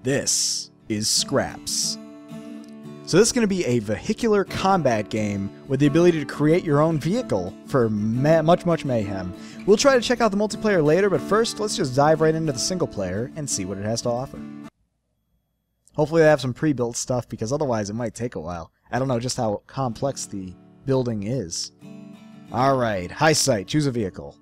This is Scraps. So this is going to be a vehicular combat game with the ability to create your own vehicle for much mayhem. We'll try to check out the multiplayer later, but first let's just dive right into the single player and see what it has to offer. Hopefully they have some pre-built stuff, because otherwise it might take a while. I don't know just how complex the building is. Alright, Highsight, choose a vehicle.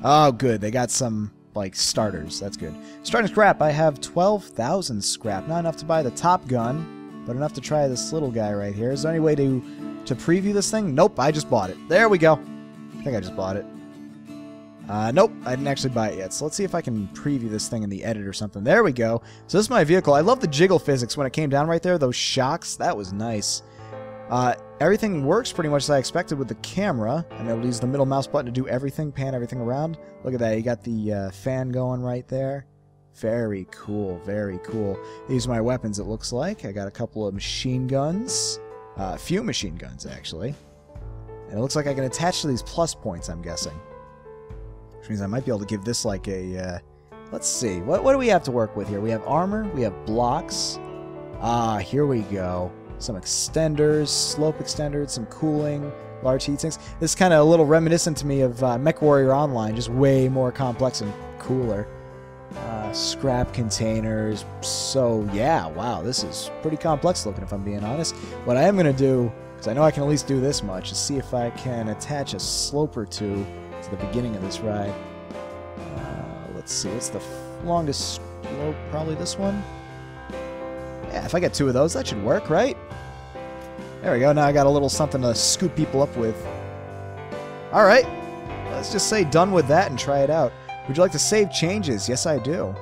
Oh good, they got some like starters, that's good. Starting scrap, I have 12,000 scrap. Not enough to buy the top gun, but enough to try this little guy right here. Is there any way to preview this thing? Nope, I just bought it. There we go. I think I just bought it. Nope, I didn't actually buy it yet. So let's see if I can preview this thing in the edit or something. There we go. So this is my vehicle. I love the jiggle physics when it came down right there. Those shocks, that was nice. Everything works pretty much as I expected with the camera. I'm able to use the middle mouse button to do everything, pan everything around. Look at that, you got the fan going right there. Very cool, very cool. These are my weapons, it looks like. I got a couple of machine guns. A few machine guns, actually. And it looks like I can attach to these plus points, I'm guessing. Which means I might be able to give this like a... let's see, what do we have to work with here? We have armor, we have blocks. Here we go. Some extenders, slope extenders, some cooling, large heat sinks. This is kind of a little reminiscent to me of MechWarrior Online, just way more complex and cooler. Scrap containers. So yeah, wow, this is pretty complex looking if I'm being honest. What I am going to do, because I know I can at least do this much, is see if I can attach a slope or two to the beginning of this ride. Let's see, what's the longest slope? Probably this one? Yeah, if I get two of those, that should work, right? There we go, now I got a little something to scoop people up with. Alright, let's just say done with that and try it out. Would you like to save changes? Yes, I do.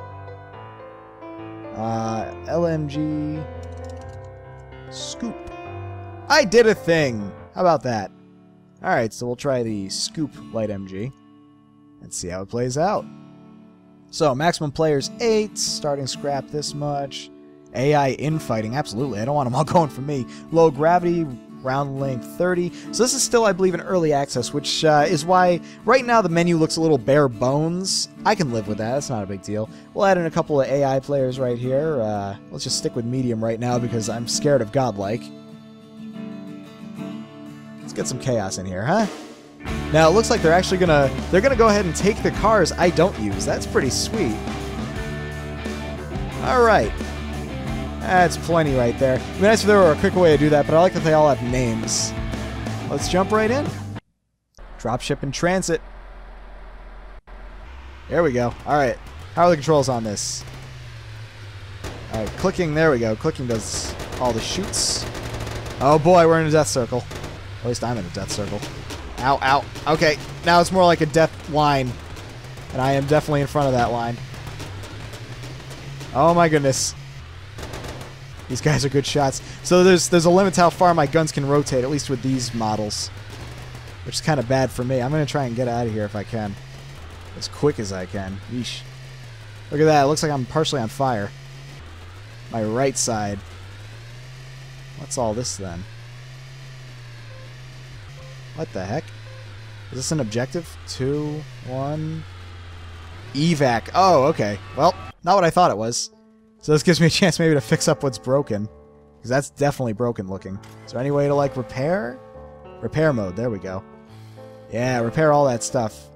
LMG... Scoop. I did a thing! How about that? Alright, so we'll try the Scoop Light MG. Let's see how it plays out. So, maximum players 8, starting scrap this much. AI infighting, absolutely. I don't want them all going for me. Low gravity, round length 30. So this is still, I believe, in early access, which is why right now the menu looks a little bare bones. I can live with that. That's not a big deal. We'll add in a couple of AI players right here. Let's just stick with medium right now because I'm scared of godlike. Let's get some chaos in here, huh? Now it looks like they're actually gonna go ahead and take the cars I don't use. That's pretty sweet. All right. That's plenty right there. It'd be nice if there were a quicker way to do that, but I like that they all have names. Let's jump right in. Dropship in transit. There we go. Alright. How are the controls on this? Alright, clicking. There we go. Clicking does all the shoots. Oh boy, we're in a death circle. At least I'm in a death circle. Ow, ow. Okay, now it's more like a death line. And I am definitely in front of that line. Oh my goodness. These guys are good shots. So there's a limit to how far my guns can rotate, at least with these models. Which is kind of bad for me. I'm going to try and get out of here if I can. As quick as I can. Yeesh. Look at that. It looks like I'm partially on fire. My right side. What's all this then? What the heck? Is this an objective? 2, 1... Evac. Oh, okay. Well, not what I thought it was. So this gives me a chance maybe to fix up what's broken. Because that's definitely broken looking. Is there any way to, like, repair? Repair mode. There we go. Yeah, repair all that stuff.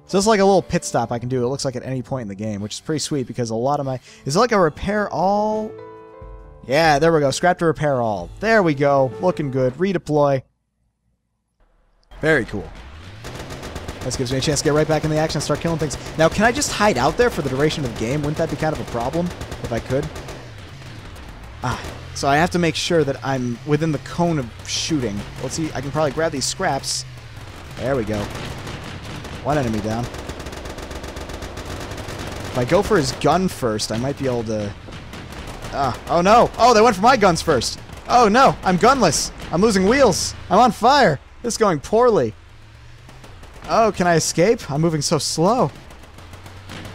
So it's like a little pit stop I can do, it looks like at any point in the game, which is pretty sweet because a lot of my... Is it like a repair all? Yeah, there we go. Scrap to repair all. There we go. Looking good. Redeploy. Very cool. This gives me a chance to get right back in the action and start killing things. Now, can I just hide out there for the duration of the game? Wouldn't that be kind of a problem, if I could? So I have to make sure that I'm within the cone of shooting. Let's see, I can probably grab these scraps. There we go. One enemy down. If I go for his gun first, I might be able to... oh no! Oh, they went for my guns first! Oh no! I'm gunless! I'm losing wheels! I'm on fire! This is going poorly. Oh, can I escape? I'm moving so slow.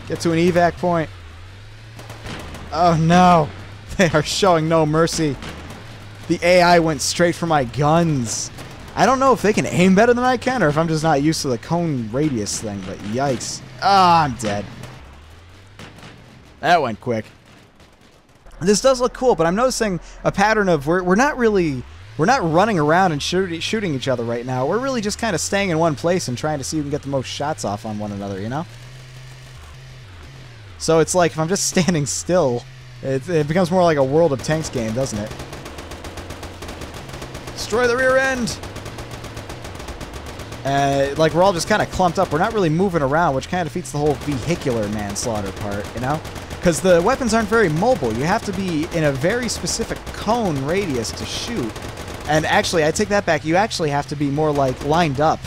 Get to an evac point. Oh no. They are showing no mercy. The AI went straight for my guns. I don't know if they can aim better than I can or if I'm just not used to the cone radius thing, but yikes. Ah, I'm dead. That went quick. This does look cool, but I'm noticing a pattern of we're not running around and shooting each other right now. We're really just kind of staying in one place and trying to see who can get the most shots off on one another, you know? So it's like if I'm just standing still, it becomes more like a World of Tanks game, doesn't it? Destroy the rear end! Like we're all just kind of clumped up. We're not really moving around, which kind of defeats the whole vehicular manslaughter part, you know? Because the weapons aren't very mobile. You have to be in a very specific cone radius to shoot. And actually, I take that back. You actually have to be more like lined up.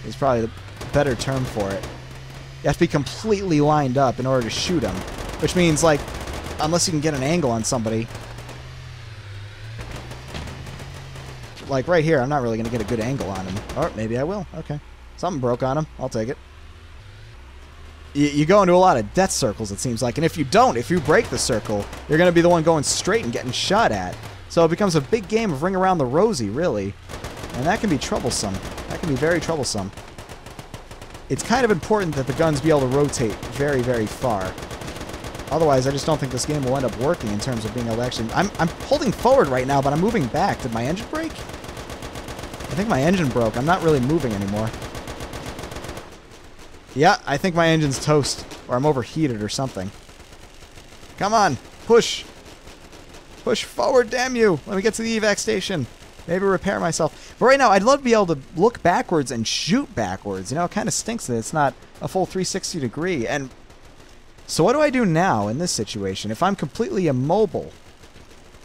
Is probably the better term for it. You have to be completely lined up in order to shoot them. Which means, like, unless you can get an angle on somebody. Like right here, I'm not really going to get a good angle on him. Or maybe I will. Okay. Something broke on him. I'll take it. You go into a lot of death circles, it seems like. And if you don't, if you break the circle, you're going to be the one going straight and getting shot at. So it becomes a big game of ring around the rosy, really. And that can be troublesome. That can be very troublesome. It's kind of important that the guns be able to rotate very, very far. Otherwise, I just don't think this game will end up working in terms of being able to actually... I'm holding forward right now, but I'm moving back. Did my engine break? I think my engine broke. I'm not really moving anymore. Yeah, I think my engine's toast. Or I'm overheated or something. Come on. Push. Push forward, damn you. Let me get to the evac station. Maybe repair myself. But right now, I'd love to be able to look backwards and shoot backwards. You know, it kind of stinks that it's not a full 360 degree. And so what do I do now in this situation? If I'm completely immobile,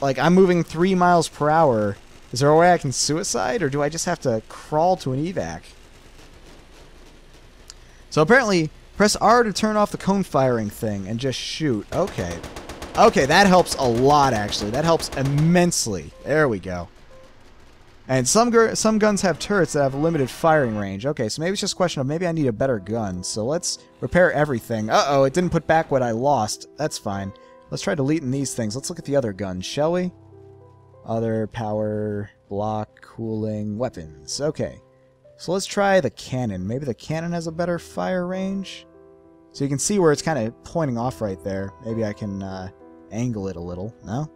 like I'm moving 3 miles per hour, is there a way I can suicide? Or do I just have to crawl to an evac? So apparently, press R to turn off the cone firing thing and just shoot. Okay. Okay, that helps a lot, actually. That helps immensely. There we go. And some guns have turrets that have a limited firing range. Okay, so maybe it's just a question of maybe I need a better gun. So let's repair everything. Uh-oh, it didn't put back what I lost. That's fine. Let's try deleting these things. Let's look at the other guns, shall we? Other, power, block, cooling, weapons. Okay. So let's try the cannon. Maybe the cannon has a better fire range? So you can see where it's kind of pointing off right there. Maybe I can angle it a little. No?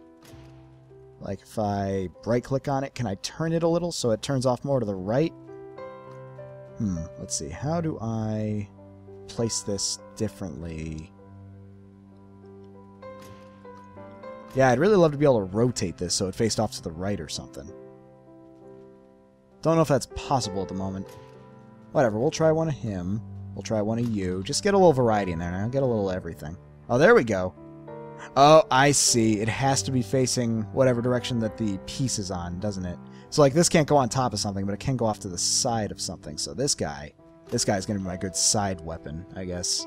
Like if I right-click on it, can I turn it a little so it turns off more to the right? Let's see. How do I place this differently? Yeah, I'd really love to be able to rotate this so it faced off to the right or something. Don't know if that's possible at the moment. Whatever, we'll try one of him. We'll try one of you. Just get a little variety in there now. Get a little everything. Oh, there we go. Oh, I see. It has to be facing whatever direction that the piece is on, doesn't it? So, like, this can't go on top of something, but it can go off to the side of something. So this guy's going to be my good side weapon, I guess.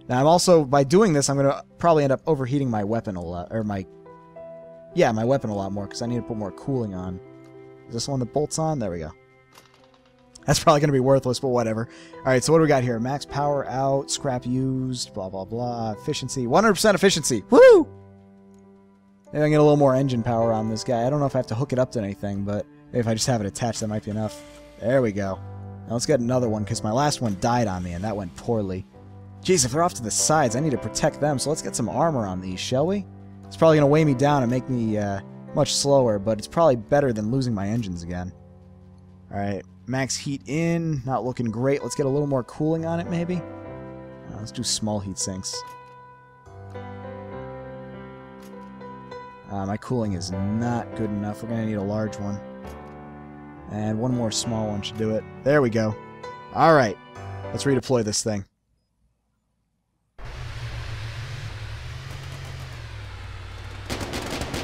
Now, I'm also, by doing this, I'm going to probably end up overheating my weapon a lot. Or my weapon a lot more, because I need to put more cooling on. Is this one that bolts on? There we go. That's probably going to be worthless, but whatever. Alright, so what do we got here? Max power out, scrap used, blah, blah, blah. Efficiency. 100% efficiency. Woo! Maybe I can get a little more engine power on this guy. I don't know if I have to hook it up to anything, but maybe if I just have it attached, that might be enough. There we go. Now let's get another one, because my last one died on me, and that went poorly. Jeez, if they're off to the sides, I need to protect them, so let's get some armor on these, shall we? It's probably going to weigh me down and make me much slower, but it's probably better than losing my engines again. Alright, max heat in, not looking great. Let's get a little more cooling on it, maybe? Let's do small heat sinks. My cooling is not good enough. We're going to need a large one. And one more small one should do it. There we go. Alright, let's redeploy this thing.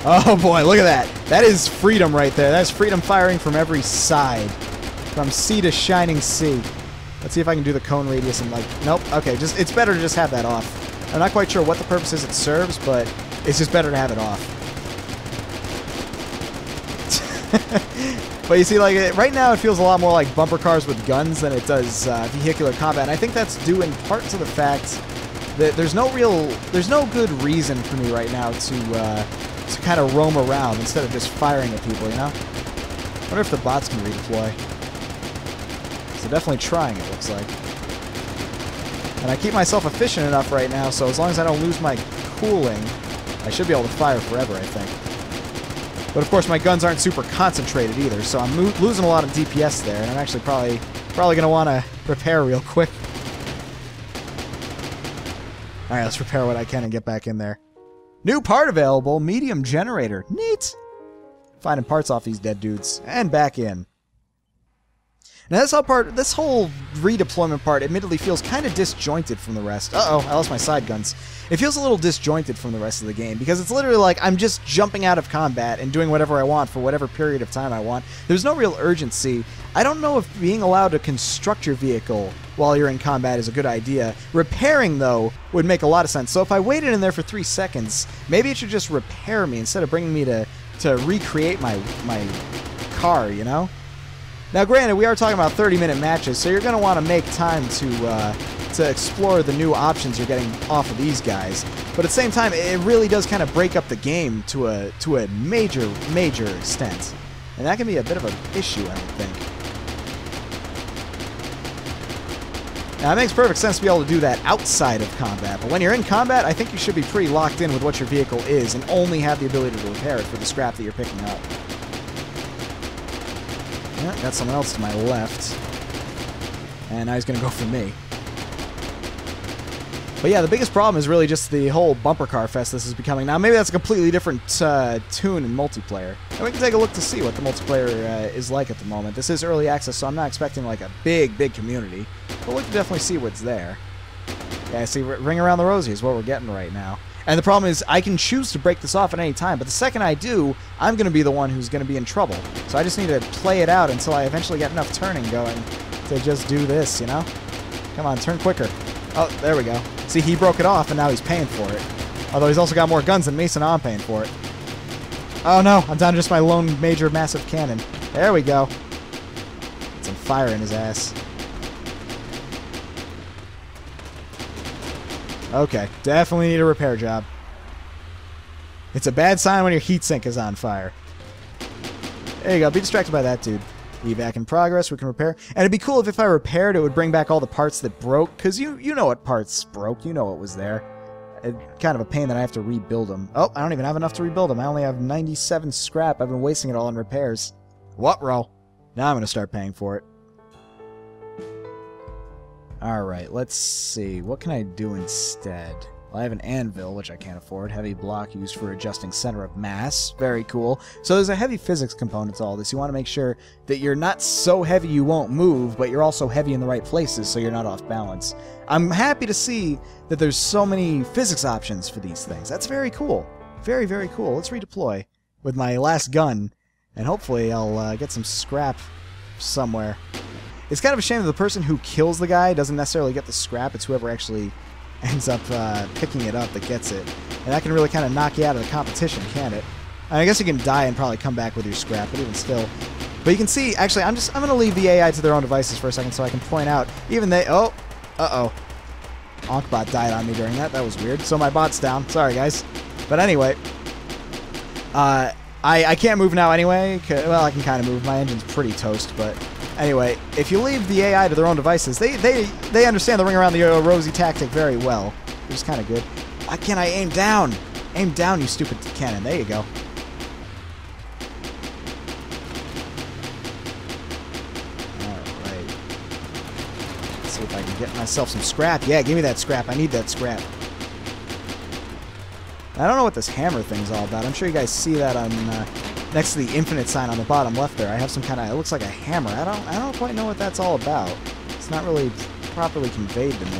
Oh boy, look at that. That is freedom right there. That's freedom firing from every side. From sea to shining sea. Let's see if I can do the cone radius and like... Nope. Okay, it's better to just have that off. I'm not quite sure what the purposes it serves, but it's just better to have it off. But you see, like, right now it feels a lot more like bumper cars with guns than it does vehicular combat. And I think that's due in part to the fact that there's no good reason for me right now to kind of roam around instead of just firing at people, you know? I wonder if the bots can redeploy. So definitely trying, it looks like. And I keep myself efficient enough right now, so as long as I don't lose my cooling, I should be able to fire forever, I think. But of course, my guns aren't super concentrated either, so I'm losing a lot of DPS there, and I'm actually probably going to want to repair real quick. Alright, let's repair what I can and get back in there. New part available, medium generator. Neat! Finding parts off these dead dudes. And back in. Now this whole redeployment part admittedly feels kind of disjointed from the rest. Uh-oh, I lost my side guns. It feels a little disjointed from the rest of the game, because it's literally like I'm just jumping out of combat and doing whatever I want for whatever period of time I want. There's no real urgency. I don't know if being allowed to construct your vehicle while you're in combat is a good idea. Repairing, though, would make a lot of sense. So if I waited in there for 3 seconds, maybe it should just repair me instead of bringing me to recreate my car, you know? Now, granted, we are talking about 30-minute matches, so you're going to want to make time to explore the new options you're getting off of these guys. But at the same time, it really does kind of break up the game to a major extent. And that can be a bit of an issue, I would think. Now, it makes perfect sense to be able to do that outside of combat, but when you're in combat, I think you should be pretty locked in with what your vehicle is and only have the ability to repair it for the scrap that you're picking up. Yeah, got someone else to my left. And now he's going to go for me. But yeah, the biggest problem is really just the whole bumper car fest this is becoming. Now, maybe that's a completely different tune in multiplayer. And we can take a look to see what the multiplayer is like at the moment. This is early access, so I'm not expecting like a big community. But we can definitely see what's there. Yeah, see, Ring Around the Rosie is what we're getting right now. And the problem is, I can choose to break this off at any time, but the second I do, I'm going to be the one who's going to be in trouble. So I just need to play it out until I eventually get enough turning going to just do this, you know? Come on, turn quicker. Oh, there we go. See, he broke it off, and now he's paying for it. Although he's also got more guns than me, so now I'm paying for it. Oh no, I'm down to just my lone major massive cannon. There we go. Get some fire in his ass. Okay, definitely need a repair job. It's a bad sign when your heatsink is on fire. There you go, be distracted by that dude. Evac in progress, we can repair. And it'd be cool if I repaired, it would bring back all the parts that broke, because you know what parts broke, you know what was there. It's kind of a pain that I have to rebuild them. Oh, I don't even have enough to rebuild them. I only have 97 scrap. I've been wasting it all on repairs. What, bro? Now I'm going to start paying for it. Alright, let's see. What can I do instead? Well, I have an anvil, which I can't afford. Heavy block used for adjusting center of mass. Very cool. So there's a heavy physics component to all this. You want to make sure that you're not so heavy you won't move, but you're also heavy in the right places so you're not off balance. I'm happy to see that there's so many physics options for these things. That's very cool. Very, very cool. Let's redeploy with my last gun, and hopefully I'll get some scrap somewhere. It's kind of a shame that the person who kills the guy doesn't necessarily get the scrap. It's whoever actually ends up picking it up that gets it. And that can really kind of knock you out of the competition, can't it? I guess you can die and probably come back with your scrap, but even still. But you can see, actually, I'm going to leave the AI to their own devices for a second so I can point out, even they... Oh! Uh-oh. Onkbot died on me during that. That was weird. So my bot's down. Sorry, guys. But anyway, I can't move now anyway. Well, I can kind of move. My engine's pretty toast, but... Anyway, if you leave the AI to their own devices, they understand the Ring Around the Rosie tactic very well, which is kind of good. Why can't I aim down? Aim down, you stupid cannon. There you go. Alright. Let's see if I can get myself some scrap. Yeah, give me that scrap. I need that scrap. I don't know what this hammer thing's all about. I'm sure you guys see that on... next to the infinite sign on the bottom left there, I have some kind of, it looks like a hammer. I don't quite know what that's all about. It's not really properly conveyed to me.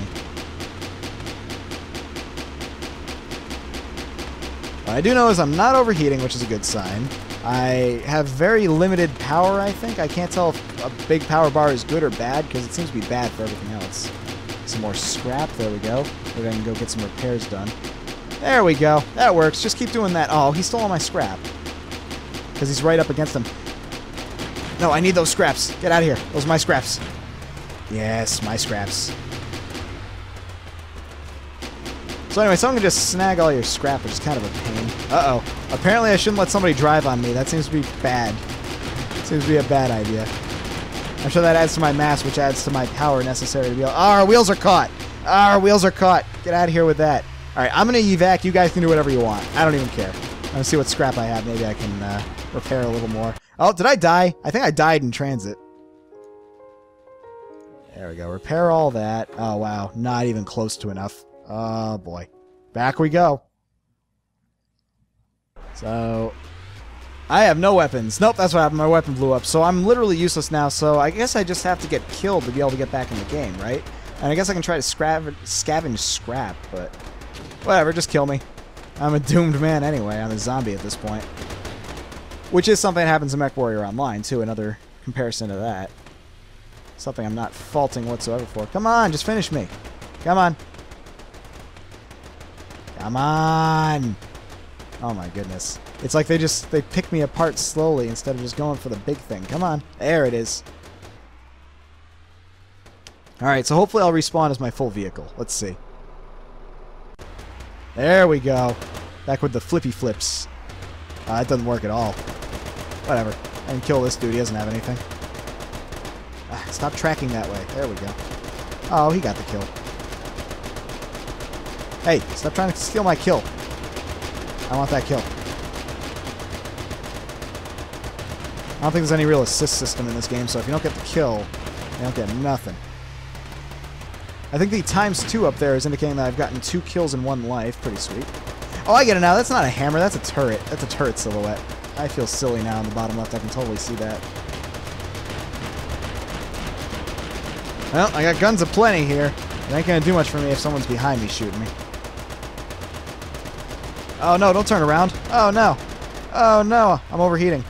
What I do know is I'm not overheating, which is a good sign. I have very limited power, I think. I can't tell if a big power bar is good or bad, because it seems to be bad for everything else. Some more scrap, there we go. Maybe I can go get some repairs done. There we go. That works. Just keep doing that. Oh, he stole all my scrap. Because he's right up against them. No, I need those scraps. Get out of here. Those are my scraps. Yes, my scraps. So anyway, someone can just snag all your scrap, which is kind of a pain. Uh-oh. Apparently I shouldn't let somebody drive on me. That seems to be bad. Seems to be a bad idea. I'm sure that adds to my mass, which adds to my power necessary to be able... Oh, our wheels are caught! Our wheels are caught! Get out of here with that. Alright, I'm going to evac. You guys can do whatever you want. I don't even care. I'm going to see what scrap I have. Maybe I can repair a little more. Oh, did I die? I think I died in transit. There we go. Repair all that. Oh, wow. Not even close to enough. Oh, boy. Back we go. So, I have no weapons. Nope, that's what happened. My weapon blew up. So I'm literally useless now. So I guess I just have to get killed to be able to get back in the game, right? And I guess I can try to scavenge scrap, but whatever, just kill me. I'm a doomed man anyway. I'm a zombie at this point. Which is something that happens in MechWarrior Online, too. Another comparison to that. Something I'm not faulting whatsoever for. Come on, just finish me. Come on. Come on. Oh my goodness. It's like they pick me apart slowly instead of just going for the big thing. Come on. There it is. Alright, so hopefully I'll respawn as my full vehicle. Let's see. There we go. Back with the flippy flips. It doesn't work at all. Whatever. I can kill this dude. He doesn't have anything. Stop tracking that way. There we go. Oh, he got the kill. Hey, stop trying to steal my kill. I want that kill. I don't think there's any real assist system in this game, so if you don't get the kill, you don't get nothing. I think the ×2 up there is indicating that I've gotten 2 kills in 1 life. Pretty sweet. Oh, I get it now. That's not a hammer. That's a turret. That's a turret silhouette. I feel silly now in the bottom left. I can totally see that. Well, I got guns aplenty here. It ain't gonna do much for me if someone's behind me shooting me. Oh no, don't turn around. Oh no. Oh no, I'm overheating.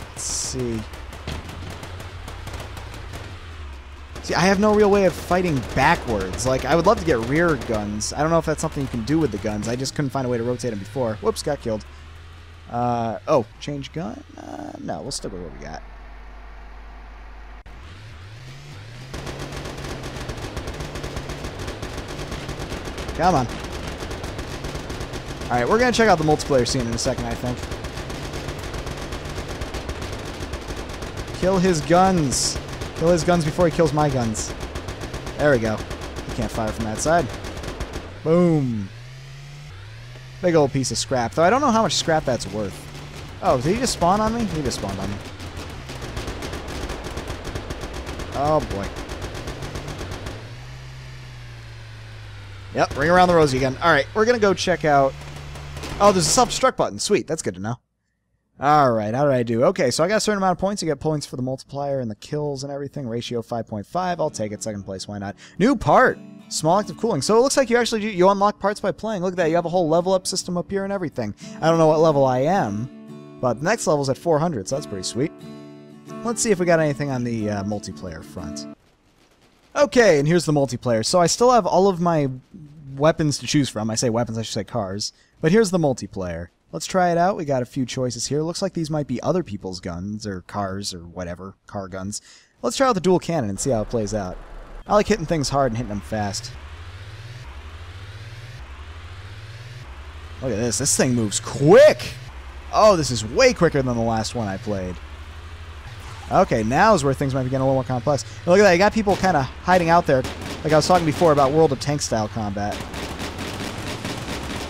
Let's see. See, I have no real way of fighting backwards. Like, I would love to get rear guns. I don't know if that's something you can do with the guns. I just couldn't find a way to rotate them before. Whoops, got killed. Oh, change gun? No, we'll stick with what we got. Come on. Alright, we're going to check out the multiplayer scene in a second, I think. Kill his guns. Kill his guns before he kills my guns. There we go. He can't fire from that side. Boom. Big old piece of scrap. Though I don't know how much scrap that's worth. Oh, did he just spawn on me? He just spawned on me. Oh, boy. Yep, ring around the rosy again. Alright, we're going to go check out... Oh, there's a self-destruct button. Sweet, that's good to know. Alright, how did I do? Okay, so I got a certain amount of points. You get points for the multiplier and the kills and everything. Ratio 5.5. I'll take it. Second place, why not? New part! Small active cooling. So it looks like you actually you unlock parts by playing. Look at that, you have a whole level up system up here and everything. I don't know what level I am, but the next level's at 400, so that's pretty sweet. Let's see if we got anything on the multiplayer front. Okay, and here's the multiplayer. So I still have all of my weapons to choose from. I say weapons, I should say cars. But here's the multiplayer. Let's try it out. We got a few choices here. Looks like these might be other people's guns, or cars, or whatever. Car guns. Let's try out the dual cannon and see how it plays out. I like hitting things hard and hitting them fast. Look at this. This thing moves quick! Oh, this is way quicker than the last one I played. Okay, now is where things might be getting a little more complex. And look at that. You got people kind of hiding out there. Like I was talking before about World of Tank style combat.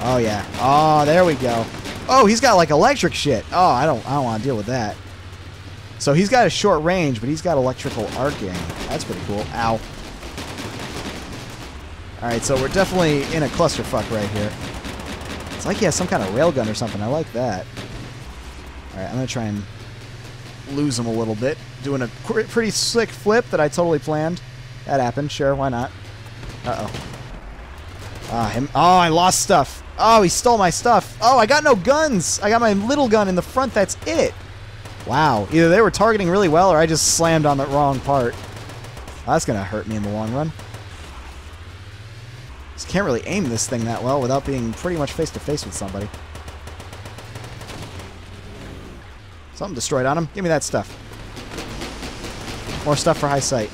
Oh, yeah. Oh, there we go. Oh, he's got like electric shit. Oh, I don't want to deal with that. So he's got a short range, but he's got electrical arcing. That's pretty cool. Ow. Alright, so we're definitely in a clusterfuck right here. It's like he has some kind of railgun or something. I like that. Alright, I'm going to try and lose him a little bit. Doing a pretty slick flip that I totally planned. That happened. Sure, why not? Uh-oh. Oh, I lost stuff. Oh, he stole my stuff. Oh, I got no guns. I got my little gun in the front. That's it. Wow. Either they were targeting really well or I just slammed on the wrong part. Oh, that's going to hurt me in the long run. Just can't really aim this thing that well without being pretty much face-to-face with somebody. Something destroyed on him. Give me that stuff. More stuff for Highsight.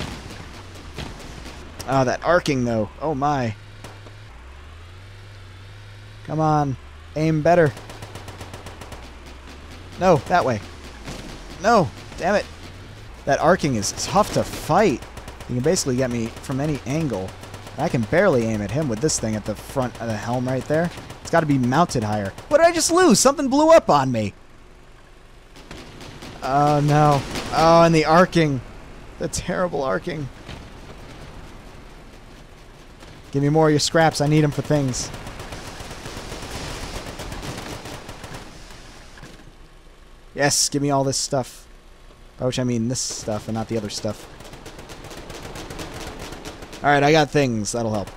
Oh, that arcing, though. Oh, my. Come on. Aim better. No, that way. No. Damn it. That arcing is tough to fight. You can basically get me from any angle. I can barely aim at him with this thing at the front of the helm right there. It's got to be mounted higher. What did I just lose? Something blew up on me. Oh, no. Oh, and the arcing. The terrible arcing. Give me more of your scraps. I need them for things. Yes, give me all this stuff. By which I mean this stuff and not the other stuff. Alright, I got things. That'll help.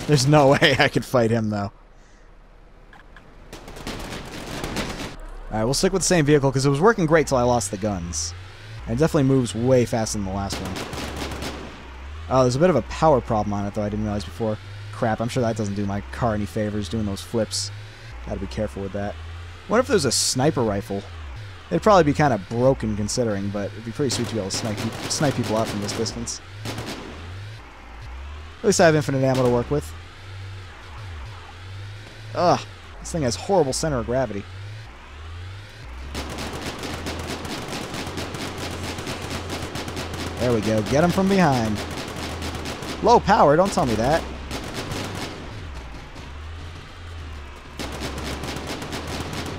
There's no way I could fight him, though. Alright, we'll stick with the same vehicle, because it was working great till I lost the guns. And it definitely moves way faster than the last one. Oh, there's a bit of a power problem on it, though I didn't realize before. Crap, I'm sure that doesn't do my car any favors, doing those flips. Gotta be careful with that. What if there's a sniper rifle? It'd probably be kind of broken considering, but it'd be pretty sweet to be able to snipe people out from this distance. At least I have infinite ammo to work with. Ugh, this thing has horrible center of gravity. There we go, get him from behind. Low power, don't tell me that.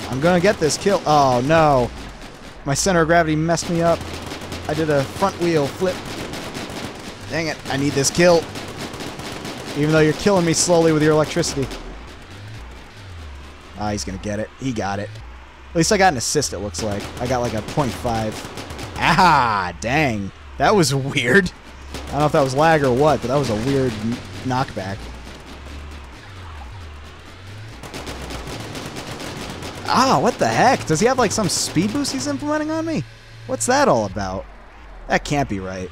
I'm gonna get this kill. Oh, no. My center of gravity messed me up. I did a front wheel flip. Dang it, I need this kill. Even though you're killing me slowly with your electricity. Ah, he's gonna get it. He got it. At least I got an assist, it looks like. I got like a 0.5. Ah, dang. That was weird. I don't know if that was lag or what, but that was a weird knockback. Ah, what the heck? Does he have like some speed boost he's implementing on me? What's that all about? That can't be right.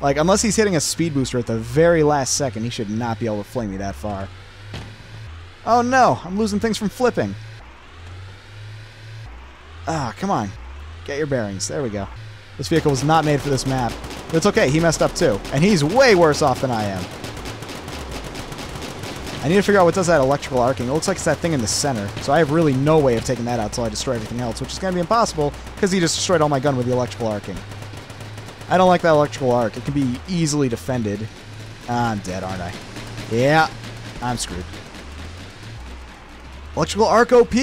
Like, unless he's hitting a speed booster at the very last second, he should not be able to flame me that far. Oh no, I'm losing things from flipping. Ah, come on. Get your bearings. There we go. This vehicle was not made for this map. But it's okay, he messed up too. And he's way worse off than I am. I need to figure out what does that electrical arcing. It looks like it's that thing in the center. So I have really no way of taking that out until I destroy everything else, which is going to be impossible because he just destroyed all my gun with the electrical arcing. I don't like that electrical arc. It can be easily defended. I'm dead, aren't I? Yeah, I'm screwed. Electrical arc OP!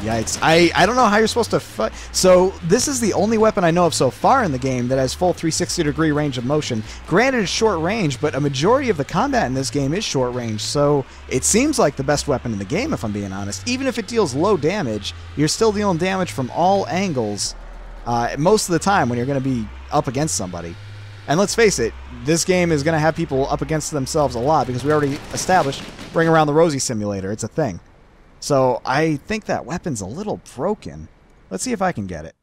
Yikes. I don't know how you're supposed to fight. So this is the only weapon I know of so far in the game that has full 360-degree range of motion. Granted, it's short range, but a majority of the combat in this game is short range, so it seems like the best weapon in the game, if I'm being honest. Even if it deals low damage, you're still dealing damage from all angles most of the time when you're going to be up against somebody. And let's face it, this game is going to have people up against themselves a lot because we already established Bring Around the Rosie Simulator. It's a thing. So I think that weapon's a little broken. Let's see if I can get it.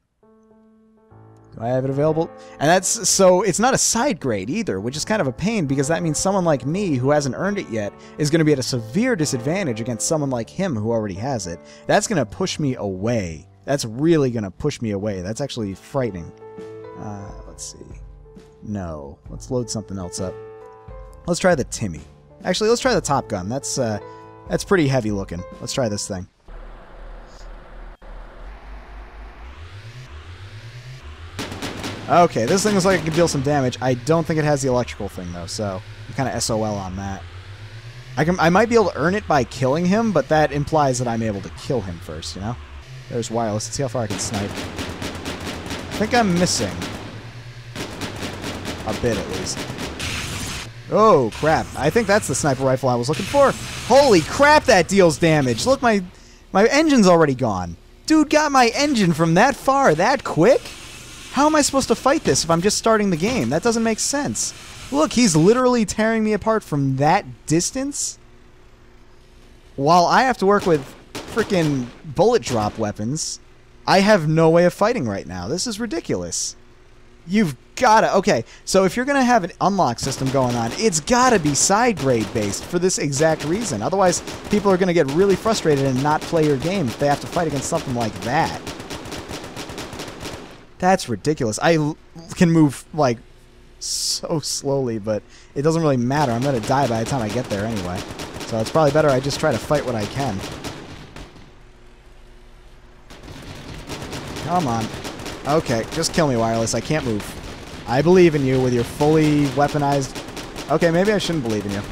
Do I have it available? And that's so it's not a side grade either, which is kind of a pain because that means someone like me who hasn't earned it yet is going to be at a severe disadvantage against someone like him who already has it. That's going to push me away. That's really going to push me away. That's actually frightening. Let's see. No. Let's load something else up. Let's try the Timmy. Actually, let's try the Top Gun. That's pretty heavy looking. Let's try this thing. Okay, this thing looks like it can deal some damage. I don't think it has the electrical thing, though, so I'm kind of SOL on that. I might be able to earn it by killing him, but that implies that I'm able to kill him first, you know? There's wireless. Let's see how far I can snipe. I think I'm missing. A bit, at least. Oh, crap. I think that's the sniper rifle I was looking for. Holy crap, that deals damage. Look, my engine's already gone. Dude got my engine from that far, that quick? How am I supposed to fight this if I'm just starting the game? That doesn't make sense. Look, he's literally tearing me apart from that distance. While I have to work with freaking bullet drop weapons, I have no way of fighting right now. This is ridiculous. You've gotta... Okay, so if you're gonna have an unlock system going on, it's gotta be side grade based for this exact reason. Otherwise, people are gonna get really frustrated and not play your game if they have to fight against something like that. That's ridiculous. I can move, like, so slowly, but it doesn't really matter. I'm gonna die by the time I get there anyway. So it's probably better I just try to fight what I can. Come on. Okay, just kill me, Wireless. I can't move. I believe in you with your fully weaponized... Okay, maybe I shouldn't believe in you.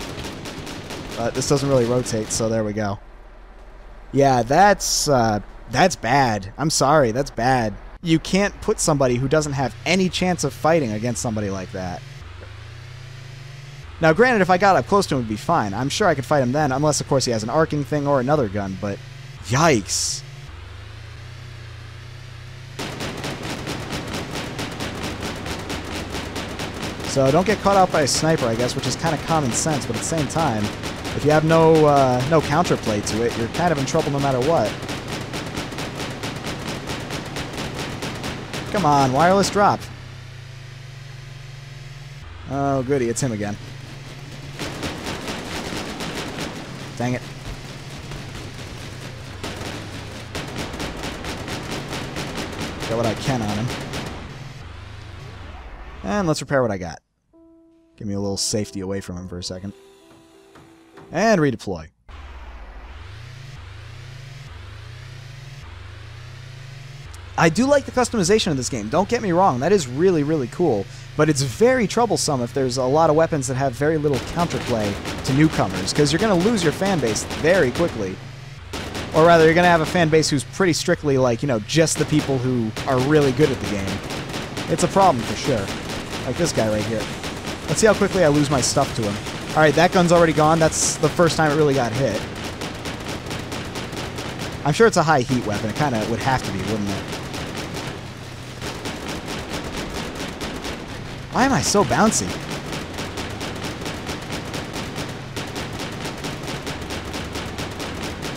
But this doesn't really rotate, so there we go. Yeah, that's bad. I'm sorry, that's bad. You can't put somebody who doesn't have any chance of fighting against somebody like that. Now, granted, if I got up close to him, it would be fine. I'm sure I could fight him then, unless, of course, he has an arcing thing or another gun, but... Yikes. So don't get caught out by a sniper, I guess, which is kind of common sense, but at the same time, if you have no counterplay to it, you're kind of in trouble no matter what. Come on, Wireless, drop. Oh, goody, it's him again. Dang it. Get what I can on him. And let's repair what I got. Give me a little safety away from him for a second. And redeploy. I do like the customization of this game. Don't get me wrong. That is really, really cool. But it's very troublesome if there's a lot of weapons that have very little counterplay to newcomers, because you're going to lose your fan base very quickly. Or rather, you're going to have a fan base who's pretty strictly like, you know, just the people who are really good at the game. It's a problem for sure. Like this guy right here. Let's see how quickly I lose my stuff to him. Alright, that gun's already gone. That's the first time it really got hit. I'm sure it's a high heat weapon. It kind of would have to be, wouldn't it? Why am I so bouncy?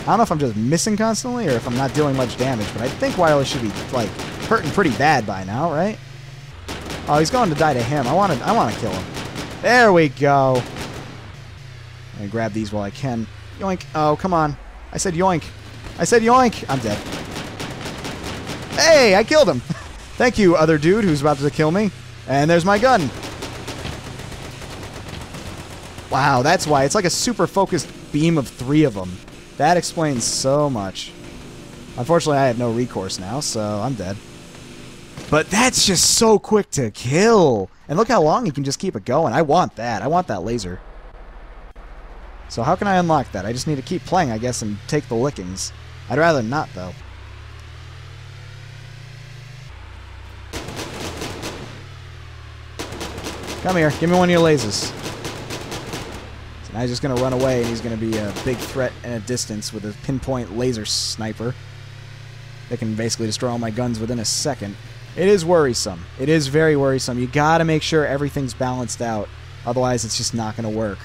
I don't know if I'm just missing constantly or if I'm not dealing much damage, but I think Wireless should be, like, hurting pretty bad by now, right? Oh, he's going to die to him. I want to kill him. There we go. I'm going to grab these while I can. Yoink. Oh, come on. I said yoink. I said yoink. I'm dead. Hey, I killed him. Thank you, other dude who's about to kill me. And there's my gun. Wow, that's why. It's like a super focused beam of 3 of them. That explains so much. Unfortunately, I have no recourse now, so I'm dead. But that's just so quick to kill. And look how long he can just keep it going. I want that. I want that laser. So how can I unlock that? I just need to keep playing, I guess, and take the lickings. I'd rather not, though. Come here. Give me one of your lasers. So now he's just going to run away, and he's going to be a big threat in a distance with a pinpoint laser sniper. They can basically destroy all my guns within a second. It is worrisome. It is very worrisome. You got to make sure everything's balanced out. Otherwise, it's just not going to work.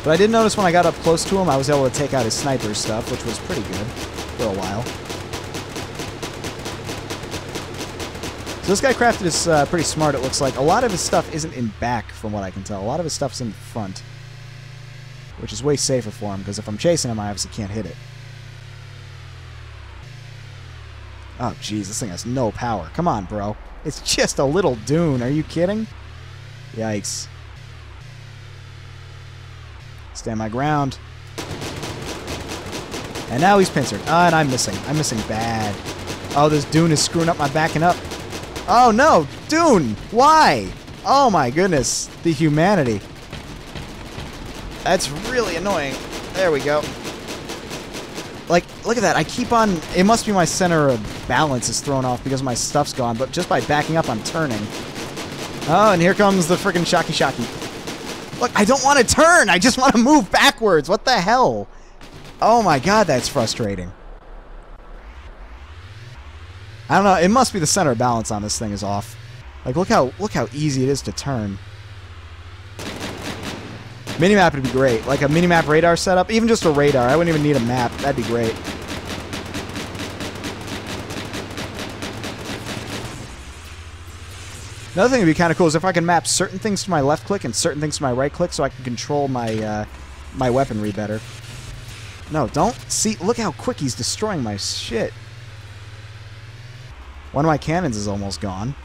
But I did notice when I got up close to him, I was able to take out his sniper stuff, which was pretty good for a while. So this guy crafted is pretty smart, it looks like. A lot of his stuff isn't in back, from what I can tell. A lot of his stuff's in front, which is way safer for him, because if I'm chasing him, I obviously can't hit it. Oh, jeez, this thing has no power. Come on, bro. It's just a little dune. Are you kidding? Yikes. Stand my ground. And now he's pincered. And I'm missing. I'm missing bad. Oh, this dune is screwing up my backing up. Oh, no. Dune. Why? Oh, my goodness. The humanity. That's really annoying. There we go. Like, look at that. I keep on... It must be my center of balance is thrown off because my stuff's gone, but just by backing up, I'm turning. Oh, and here comes the freaking Shocky Shocky. Look, I don't want to turn. I just want to move backwards. What the hell? Oh my god, that's frustrating. I don't know. It must be the center of balance on this thing is off. Like, look how easy it is to turn. Minimap would be great. Like a minimap radar setup. Even just a radar. I wouldn't even need a map. That'd be great. Another thing that would be kind of cool is if I can map certain things to my left click and certain things to my right click so I can control my my weaponry better. No, don't. See, look how quick he's destroying my shit. One of my cannons is almost gone.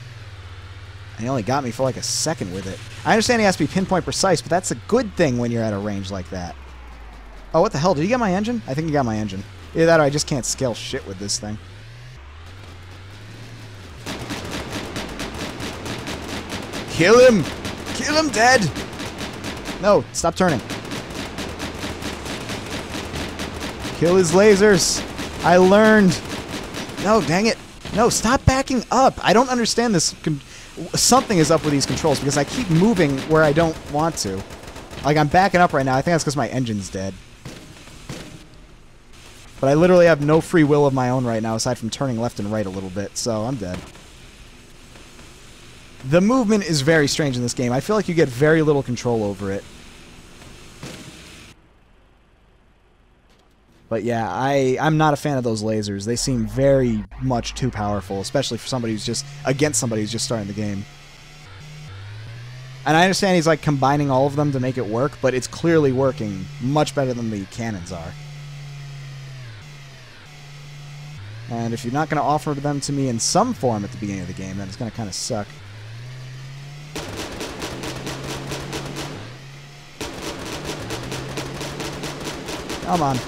And he only got me for like a second with it. I understand he has to be pinpoint precise, but that's a good thing when you're at a range like that. Oh, what the hell? Did he get my engine? I think he got my engine. Either that or I just can't scale shit with this thing. Kill him! Kill him dead! No, stop turning. Kill his lasers. I learned. No, dang it. No, stop backing up. I don't understand this. Something is up with these controls because I keep moving where I don't want to. Like, I'm backing up right now. I think that's because my engine's dead. But I literally have no free will of my own right now aside from turning left and right a little bit, so I'm dead. The movement is very strange in this game. I feel like you get very little control over it. But yeah, I'm not a fan of those lasers. They seem very much too powerful, especially for somebody who's just against somebody who's just starting the game. And I understand he's like combining all of them to make it work, but it's clearly working much better than the cannons are. And if you're not going to offer them to me in some form at the beginning of the game, then it's going to kind of suck. Come on.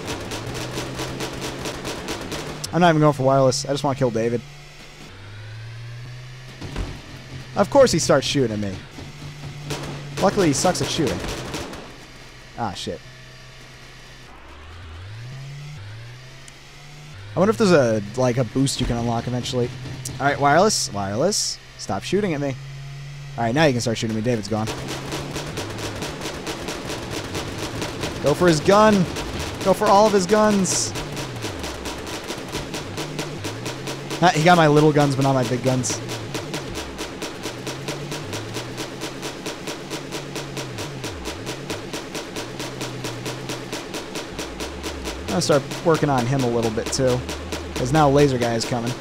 I'm not even going for wireless. I just want to kill David. Of course he starts shooting at me. Luckily he sucks at shooting. Ah, shit. I wonder if there's a boost you can unlock eventually. Alright, wireless. Wireless. Stop shooting at me. Alright, now you can start shooting at me. David's gone. Go for his gun. Go for all of his guns. He got my little guns, but not my big guns. I'm gonna start working on him a little bit too, because now laser guy is coming.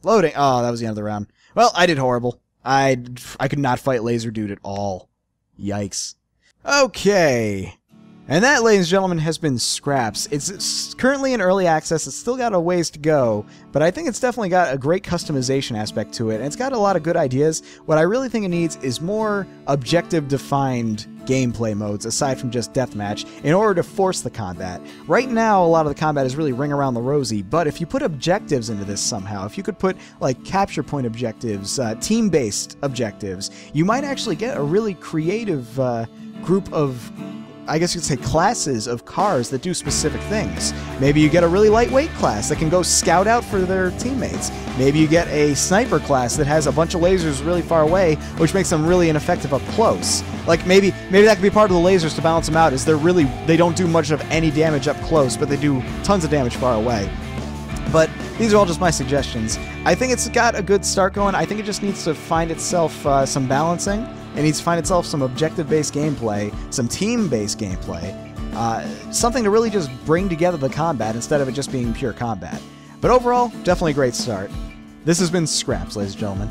Loading. Oh, that was the end of the round. Well, I did horrible. I could not fight Laser Dude at all. Yikes. Okay. And that, ladies and gentlemen, has been Scraps. It's currently in early access. It's still got a ways to go, but I think it's definitely got a great customization aspect to it, and it's got a lot of good ideas. What I really think it needs is more objective-defined gameplay modes, aside from just deathmatch, in order to force the combat. Right now, a lot of the combat is really ring around the rosy, but if you put objectives into this somehow, if you could put, like, capture point objectives, team-based objectives, you might actually get a really creative group of, I guess you could say, classes of cars that do specific things. Maybe you get a really lightweight class that can go scout out for their teammates. Maybe you get a sniper class that has a bunch of lasers really far away, which makes them really ineffective up close. Like, maybe that could be part of the lasers to balance them out, is they don't do much of any damage up close, but they do tons of damage far away. But these are all just my suggestions. I think it's got a good start going. I think it just needs to find itself some balancing. It needs to find itself some objective-based gameplay, some team-based gameplay, something to really just bring together the combat instead of it just being pure combat. But overall, definitely a great start. This has been Scraps, ladies and gentlemen.